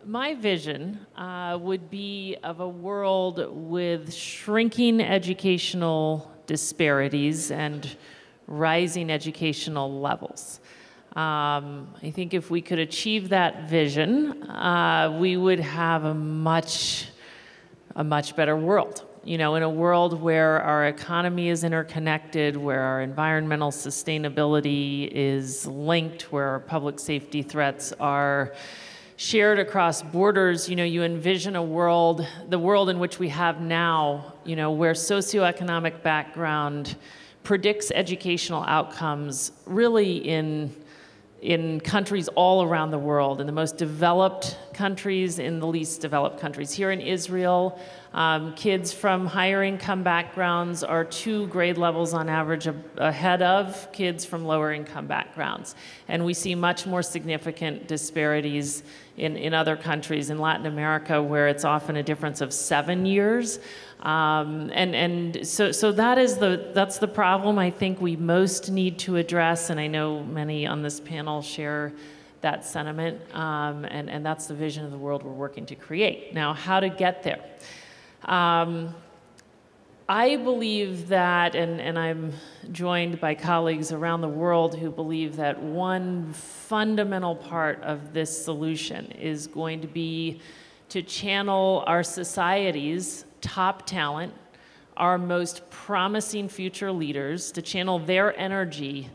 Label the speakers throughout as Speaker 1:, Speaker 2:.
Speaker 1: My vision would be of a world with shrinking educational disparities and rising educational levels. I think if we could achieve that vision, we would have a much better world. You know, in a world where our economy is interconnected, where our environmental sustainability is linked, where our public safety threats are shared across borders, you know, you envision a world, the world in which we have now, you know, where socioeconomic background predicts educational outcomes really in countries all around the world, in the most developed countries, in the least developed countries. Here in Israel, kids from higher income backgrounds are 2 grade levels on average ahead of kids from lower income backgrounds. And we see much more significant disparities in other countries, in Latin America, where it's often a difference of 7 years. So that's the problem I think we most need to address, and I know many on this panel share that sentiment, and that's the vision of the world we're working to create. Now, how to get there? I believe that, and I'm joined by colleagues around the world who believe that one fundamental part of this solution is going to be to channel our society's top talent, our most promising future leaders, to channel their energy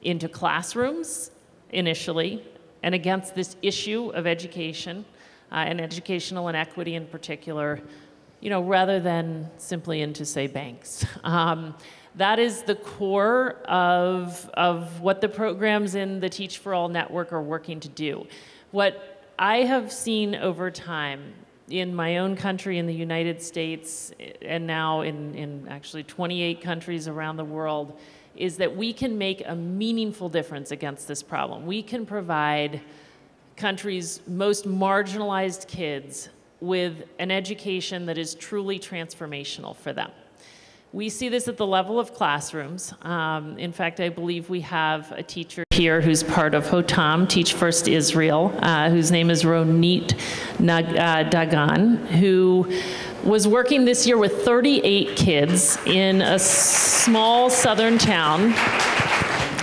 Speaker 1: into classrooms initially, and against this issue of education and educational inequity in particular, you know, rather than simply into, say, banks. That is the core of what the programs in the Teach for All network are working to do. What I have seen over time in my own country, in the United States, and now in actually 28 countries around the world, is that we can make a meaningful difference against this problem. We can provide countries' most marginalized kids with an education that is truly transformational for them. We see this at the level of classrooms. In fact, I believe we have a teacher here who's part of HOTAM, Teach First Israel, whose name is Ronit Dagan, who was working this year with 38 kids in a small southern town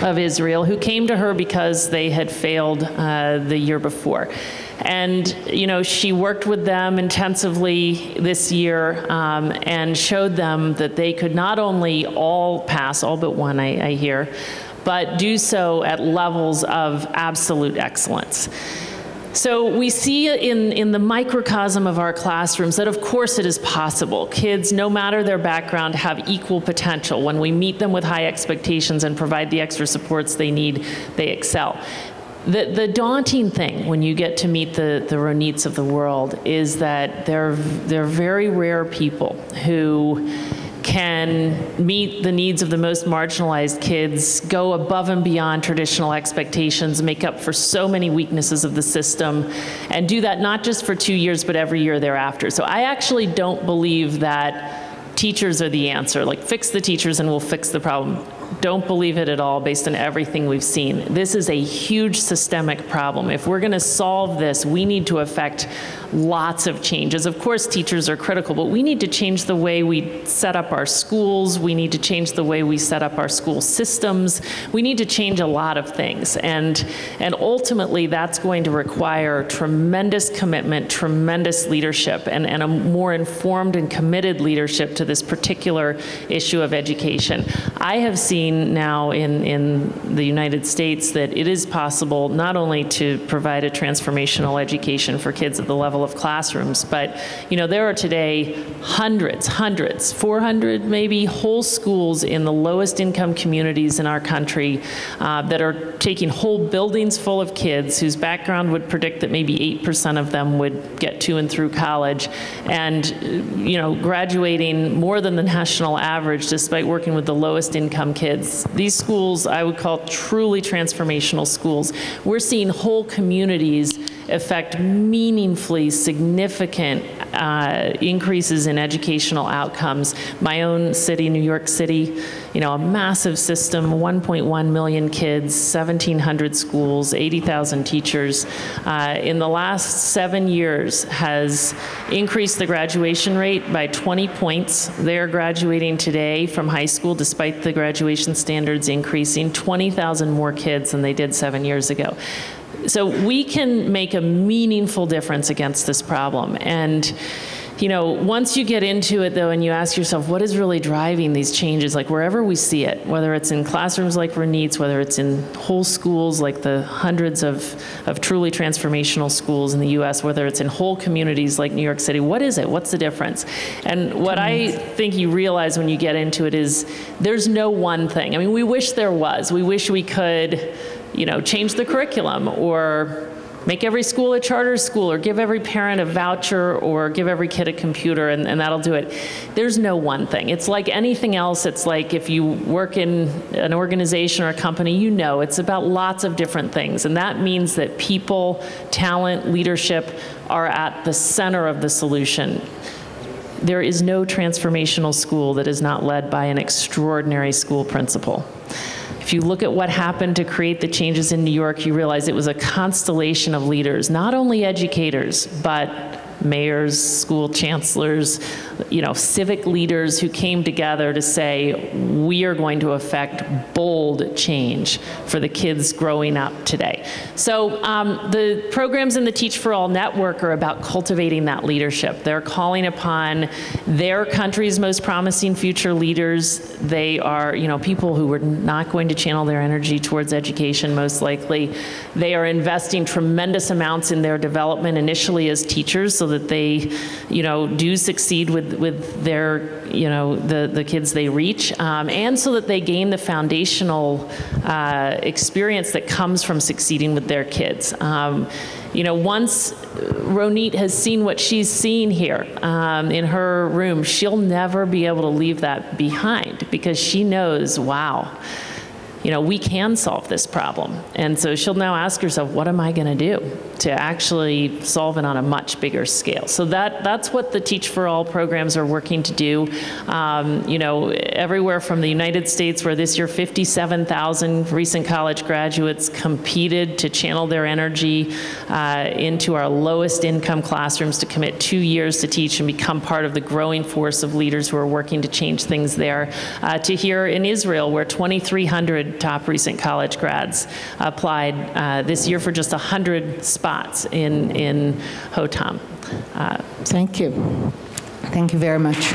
Speaker 1: of Israel who came to her because they had failed the year before. And, you know, she worked with them intensively this year and showed them that they could not only all pass, all but one, I hear, but do so at levels of absolute excellence. So we see in the microcosm of our classrooms that, of course, it is possible. Kids, no matter their background, have equal potential. When we meet them with high expectations and provide the extra supports they need, they excel. The daunting thing when you get to meet the Ronits of the world is that they're very rare people who can meet the needs of the most marginalized kids, go above and beyond traditional expectations, make up for so many weaknesses of the system, and do that not just for 2 years, but every year thereafter. So I actually don't believe that teachers are the answer, like fix the teachers and we'll fix the problem. Don't believe it at all based on everything we've seen. This is a huge systemic problem. If we're gonna solve this, we need to affect lots of changes. Of course, teachers are critical, but we need to change the way we set up our schools. We need to change the way we set up our school systems. We need to change a lot of things. And ultimately, that's going to require tremendous commitment, tremendous leadership, and a more informed and committed leadership to this particular issue of education. I have seen now in the United States that it is possible not only to provide a transformational education for kids at the level of classrooms, but you know, there are today hundreds, 400 maybe, whole schools in the lowest income communities in our country that are taking whole buildings full of kids whose background would predict that maybe 8% of them would get to and through college, and you know, graduating more than the national average despite working with the lowest income kids. These schools I would call truly transformational schools. We're seeing whole communities affect meaningfully significant increases in educational outcomes. My own city, New York City, you know, a massive system, 1.1 million kids, 1,700 schools, 80,000 teachers, in the last 7 years has increased the graduation rate by 20 points. They're graduating today from high school, despite the graduation standards increasing, 20,000 more kids than they did 7 years ago. So we can make a meaningful difference against this problem. And you know, once you get into it though, and you ask yourself, what is really driving these changes, like wherever we see it, whether it's in classrooms like Renit's, whether it's in whole schools like the hundreds of truly transformational schools in the US, whether it's in whole communities like New York City, what is it? What's the difference? And what I think you realize when you get into it is there's no one thing. I mean, we wish there was. We wish we could, you know, change the curriculum or make every school a charter school or give every parent a voucher or give every kid a computer and that'll do it. There's no one thing. It's like anything else. It's like if you work in an organization or a company, you know, it's about lots of different things. And that means that people, talent, leadership are at the center of the solution. There is no transformational school that is not led by an extraordinary school principal. If you look at what happened to create the changes in New York, you realize it was a constellation of leaders, not only educators, but mayors, school chancellors, you know, civic leaders who came together to say, we are going to affect bold change for the kids growing up today. So the programs in the Teach for All network are about cultivating that leadership. They're calling upon their country's most promising future leaders. They are, you know, people who are not going to channel their energy towards education, most likely. They are investing tremendous amounts in their development initially as teachers so that they, you know, do succeed with their, you know, the kids they reach, and so that they gain the foundational experience that comes from succeeding with their kids. You know, once Ronit has seen what she's seen here in her room, she'll never be able to leave that behind because she knows, wow, you know, we can solve this problem. And so she'll now ask herself, what am I going to do to actually solve it on a much bigger scale? So that's what the Teach for All programs are working to do. You know, everywhere from the United States, where this year 57,000 recent college graduates competed to channel their energy into our lowest income classrooms to commit 2 years to teach and become part of the growing force of leaders who are working to change things there, to here in Israel, where 2,300 top recent college grads applied this year for just 100 spots in Hotam.
Speaker 2: Thank you. Thank you very much.